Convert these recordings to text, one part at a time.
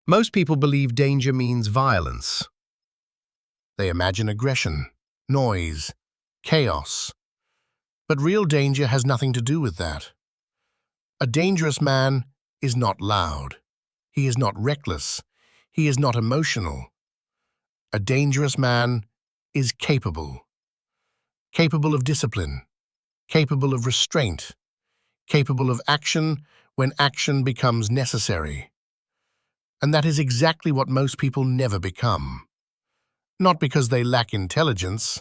Most people believe danger means violence. They imagine aggression, noise, chaos. But real danger has nothing to do with that. A dangerous man is not loud. He is not reckless. He is not emotional. A dangerous man is capable. Capable of discipline, capable of restraint, capable of action when action becomes necessary. And that is exactly what most people never become. Not because they lack intelligence,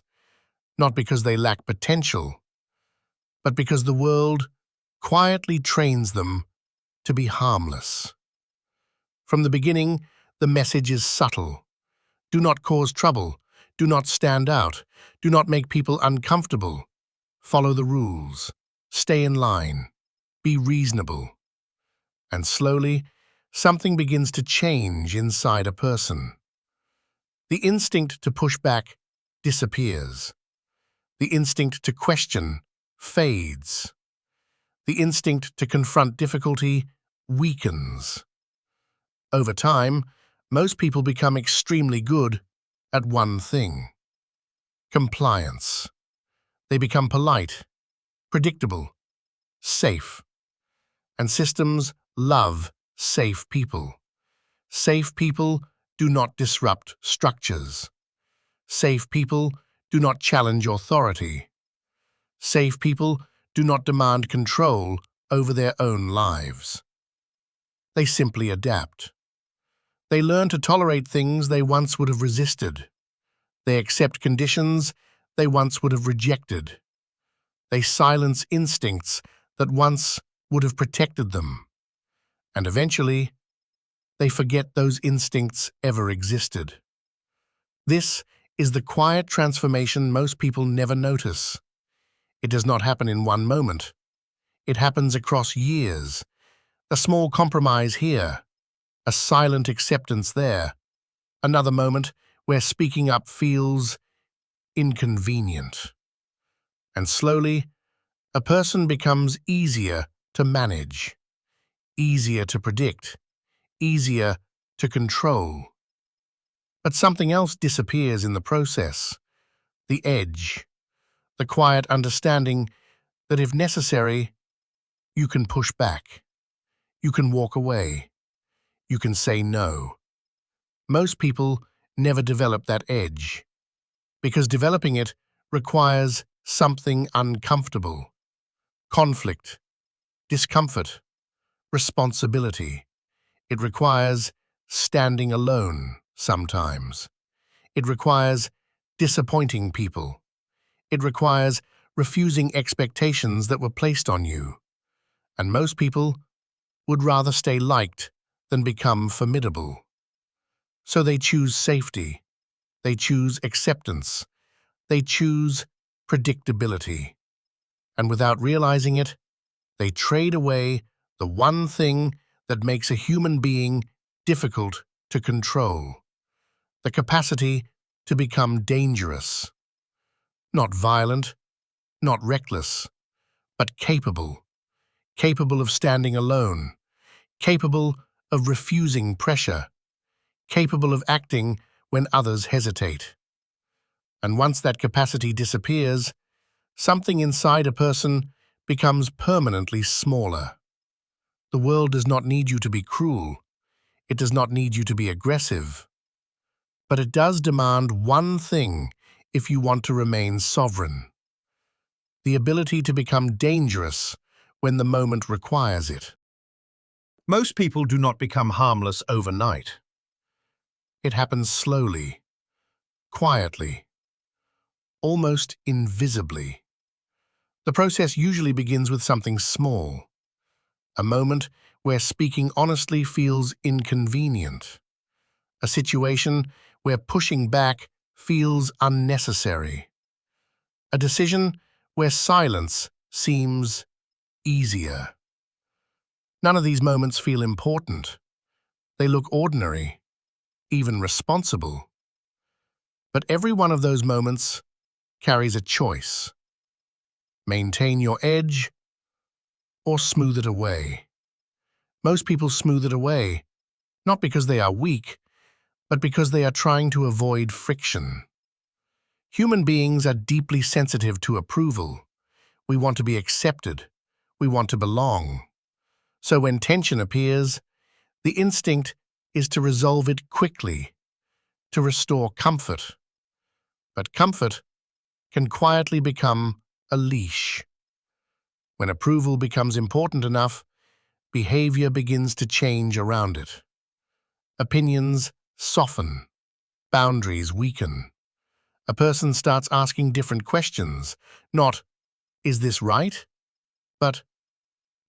not because they lack potential, but because the world quietly trains them to be harmless. From the beginning, the message is subtle. Do not cause trouble. Do not stand out. Do not make people uncomfortable. Follow the rules. Stay in line. Be reasonable. And slowly, something begins to change inside a person. The instinct to push back disappears. The instinct to question fades. The instinct to confront difficulty weakens. Over time, most people become extremely good at one thing: compliance. They become polite, predictable, safe. And systems love safe people. Safe people do not disrupt structures. Safe people do not challenge authority. Safe people do not demand control over their own lives. They simply adapt. They learn to tolerate things they once would have resisted. They accept conditions they once would have rejected. They silence instincts that once would have protected them. And eventually, they forget those instincts ever existed. This is the quiet transformation most people never notice. It does not happen in one moment. It happens across years. A small compromise here, a silent acceptance there, another moment where speaking up feels inconvenient. And slowly, a person becomes easier to manage, easier to predict, easier to control. But something else disappears in the process: the edge, the quiet understanding that if necessary, you can push back, you can walk away, you can say no. Most people never develop that edge, because developing it requires something uncomfortable: conflict, discomfort, responsibility. It requires standing alone sometimes. It requires disappointing people. It requires refusing expectations that were placed on you. And most people would rather stay liked than become formidable. So they choose safety. They choose acceptance. They choose predictability. And without realizing it, they trade away the one thing that makes a human being difficult to control: the capacity to become dangerous. Not violent, not reckless, but capable. Capable of standing alone. Capable of refusing pressure. Capable of acting when others hesitate. And once that capacity disappears, something inside a person becomes permanently smaller. The world does not need you to be cruel. It does not need you to be aggressive. But it does demand one thing if you want to remain sovereign: the ability to become dangerous when the moment requires it. Most people do not become harmless overnight. It happens slowly, quietly, almost invisibly. The process usually begins with something small: a moment where speaking honestly feels inconvenient, a situation where pushing back feels unnecessary, a decision where silence seems easier. None of these moments feel important. They look ordinary, even responsible. But every one of those moments carries a choice: maintain your edge or smooth it away. Most people smooth it away not because they are weak, but because they are trying to avoid friction. Human beings are deeply sensitive to approval. We want to be accepted. We want to belong. So when tension appears, the instinct is to resolve it quickly, to restore comfort. But comfort can quietly become a leash. When approval becomes important enough, behavior begins to change around it. Opinions soften, boundaries weaken. A person starts asking different questions, not, "Is this right?" but,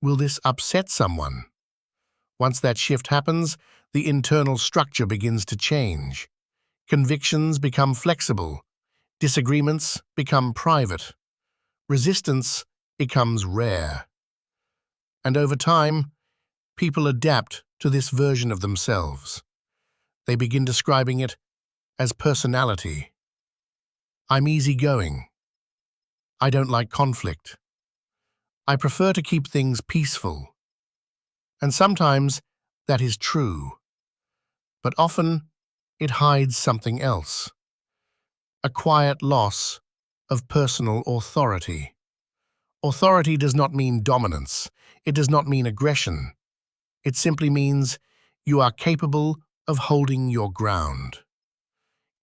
"Will this upset someone?" Once that shift happens, the internal structure begins to change. Convictions become flexible, disagreements become private, resistance becomes rare. And over time, people adapt to this version of themselves. They begin describing it as personality. I'm easygoing. I don't like conflict. I prefer to keep things peaceful. And sometimes that is true, but often it hides something else. A quiet loss of personal authority. Authority does not mean dominance. It does not mean aggression. It simply means you are capable of holding your ground,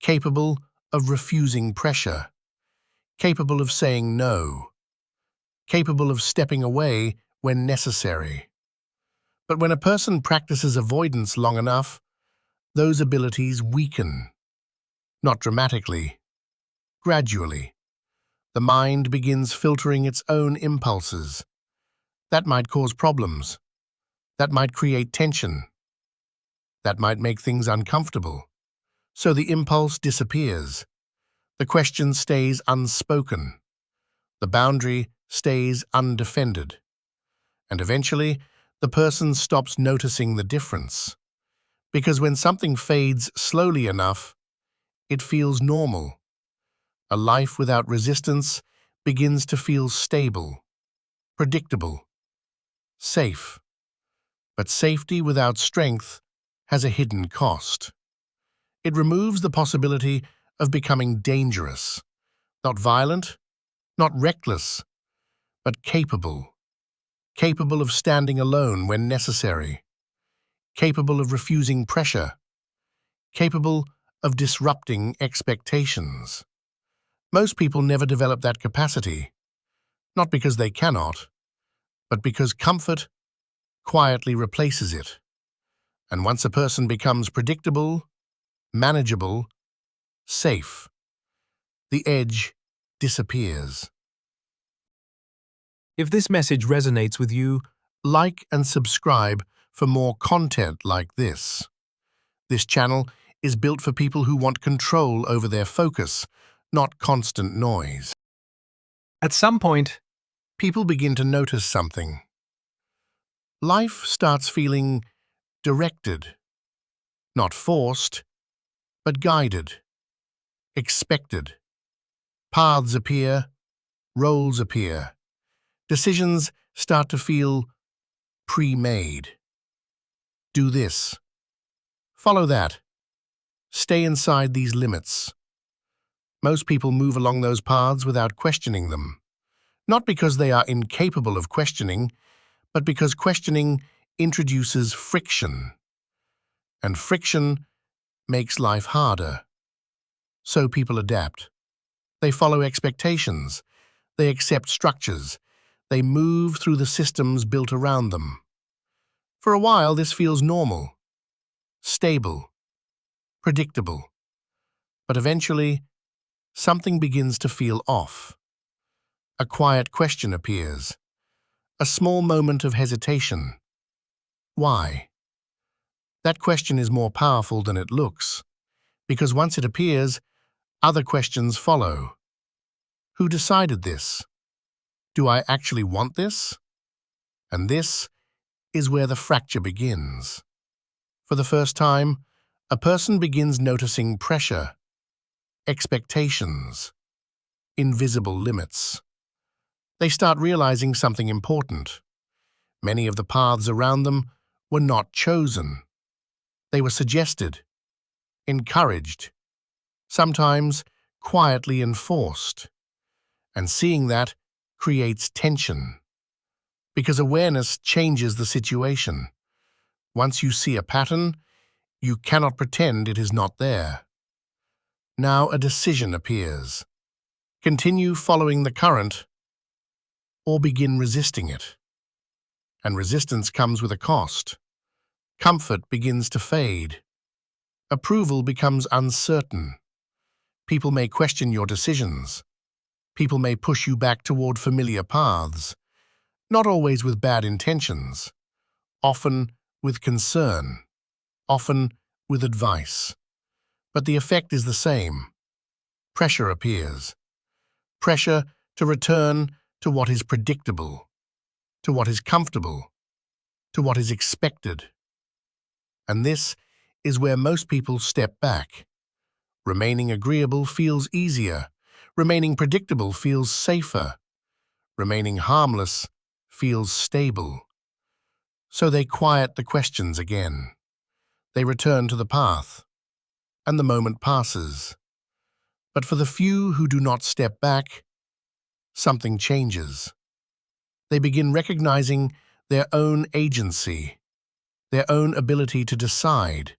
capable of refusing pressure, capable of saying no, capable of stepping away when necessary. But when a person practices avoidance long enough, those abilities weaken, not dramatically, gradually. The mind begins filtering its own impulses. That might cause problems. That might create tension. That might make things uncomfortable. So the impulse disappears. The question stays unspoken. The boundary stays undefended. And eventually, the person stops noticing the difference. Because when something fades slowly enough, it feels normal. A life without resistance begins to feel stable, predictable, safe. But safety without strength has a hidden cost. It removes the possibility of becoming dangerous, not violent, not reckless, but capable. Capable of standing alone when necessary, capable of refusing pressure, capable of disrupting expectations. Most people never develop that capacity, not because they cannot, but because comfort quietly replaces it. And once a person becomes predictable, manageable, safe, the edge disappears. If this message resonates with you, like and subscribe for more content like this. This channel is built for people who want control over their focus, not constant noise. At some point, people begin to notice something. Life starts feeling directed, not forced, but guided, expected. Paths appear, roles appear. Decisions start to feel pre-made. Do this. Follow that. Stay inside these limits. Most people move along those paths without questioning them. Not because they are incapable of questioning, but because questioning introduces friction. And friction makes life harder. So people adapt. They follow expectations. They accept structures. They move through the systems built around them. For a while, this feels normal, stable, predictable. But eventually, something begins to feel off. A quiet question appears. A small moment of hesitation. Why? That question is more powerful than it looks, because once it appears, other questions follow. Who decided this? Do I actually want this? And this is where the fracture begins. For the first time, a person begins noticing pressure, expectations, invisible limits. They start realizing something important. Many of the paths around them were not chosen. They were suggested, encouraged, sometimes quietly enforced. And seeing that creates tension, because awareness changes the situation. Once you see a pattern, you cannot pretend it is not there. Now a decision appears. Continue following the current or begin resisting it. And resistance comes with a cost. Comfort begins to fade. Approval becomes uncertain. People may question your decisions. People may push you back toward familiar paths, not always with bad intentions, often with concern, often with advice. But the effect is the same. Pressure appears. Pressure to return to what is predictable, to what is comfortable, to what is expected. And this is where most people step back. Remaining agreeable feels easier. Remaining predictable feels safer. Remaining harmless feels stable. So they quiet the questions again. They return to the path, and the moment passes. But for the few who do not step back, something changes. They begin recognizing their own agency, their own ability to decide,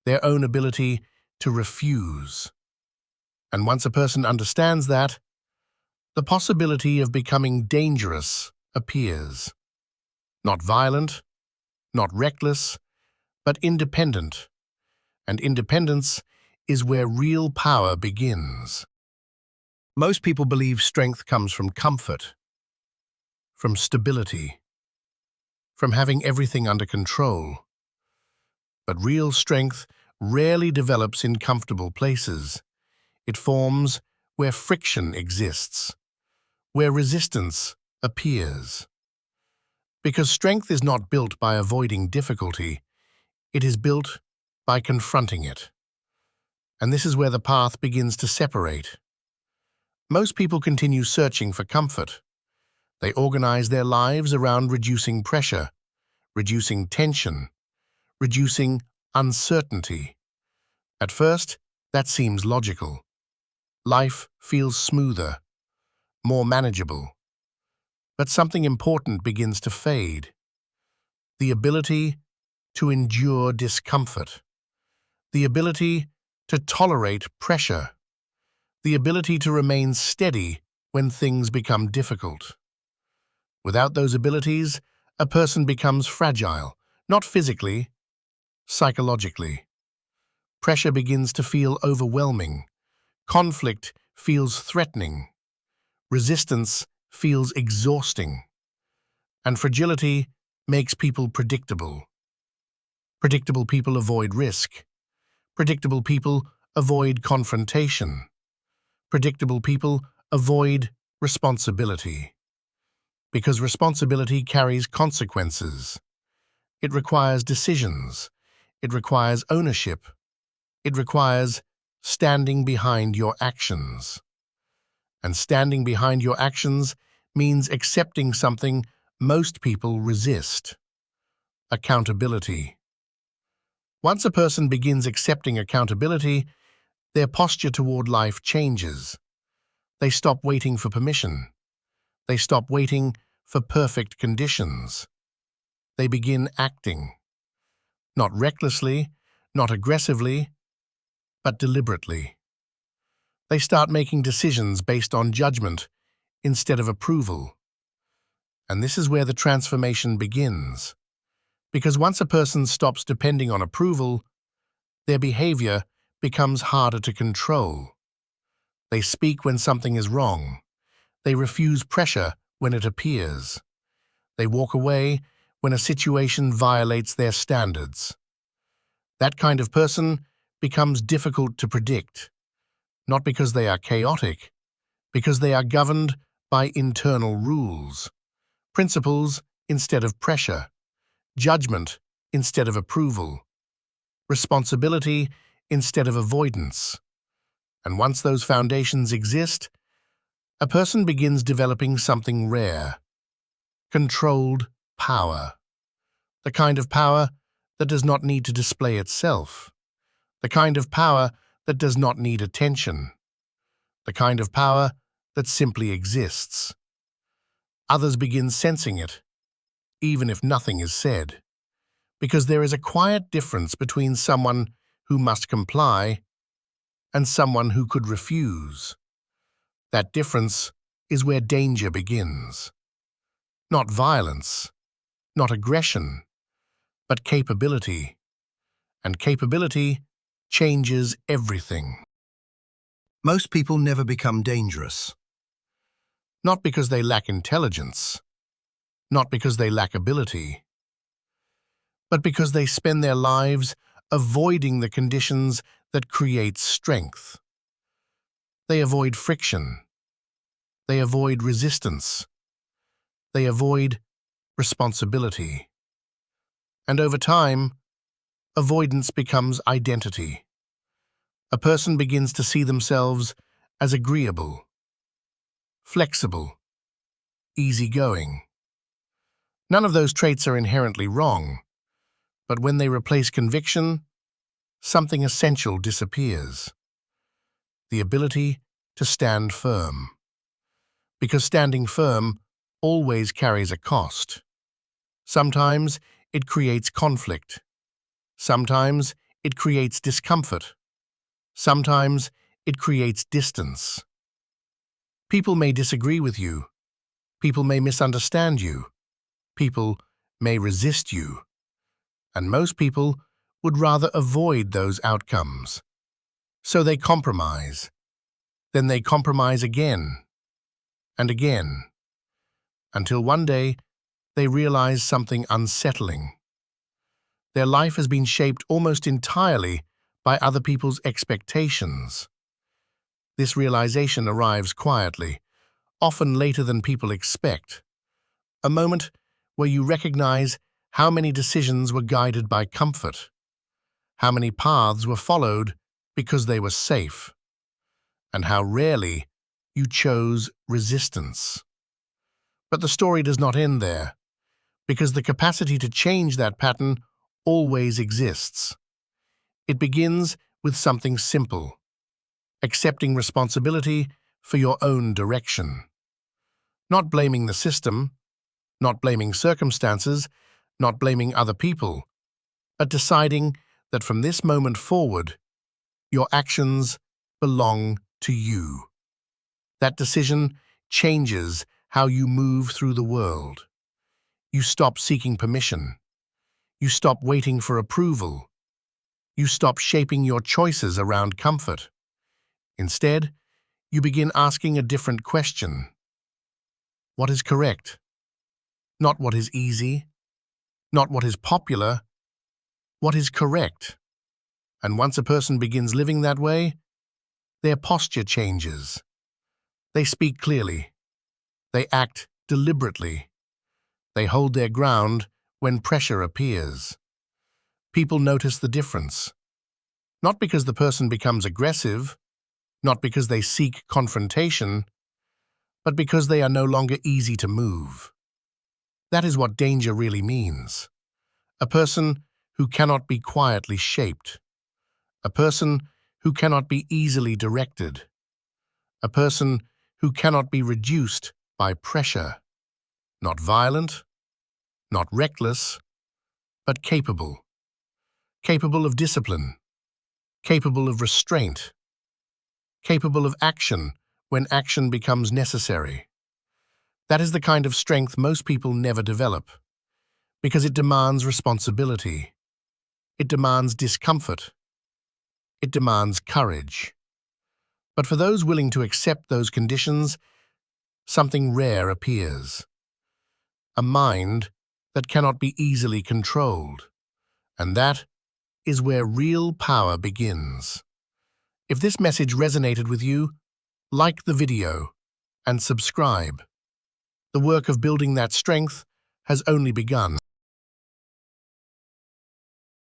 their own ability to refuse. And once a person understands that, the possibility of becoming dangerous appears. Not violent, not reckless, but independent. And independence is where real power begins. Most people believe strength comes from comfort, from stability, from having everything under control. But real strength rarely develops in comfortable places. It forms where friction exists, where resistance appears. Because strength is not built by avoiding difficulty, it is built by confronting it. And this is where the path begins to separate. Most people continue searching for comfort. They organize their lives around reducing pressure, reducing tension, reducing uncertainty. At first, that seems logical. Life feels smoother, more manageable. But something important begins to fade. The ability to endure discomfort. The ability to tolerate pressure. The ability to remain steady when things become difficult. Without those abilities, a person becomes fragile, not physically, psychologically. Pressure begins to feel overwhelming. Conflict feels threatening. Resistance feels exhausting. And fragility makes people predictable. Predictable people avoid risk. Predictable people avoid confrontation. Predictable people avoid responsibility. Because responsibility carries consequences. It requires decisions. It requires ownership. It requires standing behind your actions. And standing behind your actions means accepting something most people resist: accountability. Once a person begins accepting accountability, their posture toward life changes. They stop waiting for permission. They stop waiting for perfect conditions. They begin acting. Not recklessly, not aggressively, but deliberately. They start making decisions based on judgment instead of approval. And this is where the transformation begins. Because once a person stops depending on approval, their behavior becomes harder to control. They speak when something is wrong. They refuse pressure when it appears. They walk away when a situation violates their standards. That kind of person becomes difficult to predict, not because they are chaotic, because they are governed by internal rules, principles instead of pressure, judgment instead of approval, responsibility instead of avoidance. And once those foundations exist, a person begins developing something rare: controlled power. The kind of power that does not need to display itself, the kind of power that does not need attention, the kind of power that simply exists. Others begin sensing it, even if nothing is said, because there is a quiet difference between someone who must comply and someone who could refuse. That difference is where danger begins. Not violence, not aggression, but capability. And capability changes everything. Most people never become dangerous. Not because they lack intelligence, not because they lack ability, but because they spend their lives avoiding the conditions that create strength. They avoid friction. They avoid resistance. They avoid responsibility. And over time, avoidance becomes identity. A person begins to see themselves as agreeable, flexible, easygoing. None of those traits are inherently wrong, but when they replace conviction, something essential disappears: the ability to stand firm. Because standing firm always carries a cost. Sometimes it creates conflict. Sometimes it creates discomfort. Sometimes it creates distance. People may disagree with you. People may misunderstand you. People may resist you. And most people would rather avoid those outcomes. So they compromise. Then they compromise again and again, until one day they realize something unsettling. Their life has been shaped almost entirely by other people's expectations. This realization arrives quietly, often later than people expect. A moment where you recognize how many decisions were guided by comfort, how many paths were followed because they were safe, and how rarely you chose resistance. But the story does not end there, because the capacity to change that pattern always exists. It begins with something simple: accepting responsibility for your own direction. Not blaming the system, not blaming circumstances, not blaming other people, but deciding that from this moment forward, your actions belong to you. That decision changes how you move through the world. You stop seeking permission. You stop waiting for approval. You stop shaping your choices around comfort. Instead, you begin asking a different question. What is correct? Not what is easy, not what is popular. What is correct? And once a person begins living that way, their posture changes. They speak clearly. They act deliberately. They hold their ground when pressure appears. People notice the difference. Not because the person becomes aggressive, not because they seek confrontation, but because they are no longer easy to move. That is what danger really means. A person who cannot be quietly shaped. A person who cannot be easily directed. A person who cannot be reduced by pressure. Not violent, not reckless, but capable. Capable of discipline. Capable of restraint. Capable of action when action becomes necessary. That is the kind of strength most people never develop, because it demands responsibility. It demands discomfort. It demands courage. But for those willing to accept those conditions, something rare appears. A mind that cannot be easily controlled. And that is where real power begins. If this message resonated with you, like the video and subscribe. The work of building that strength has only begun.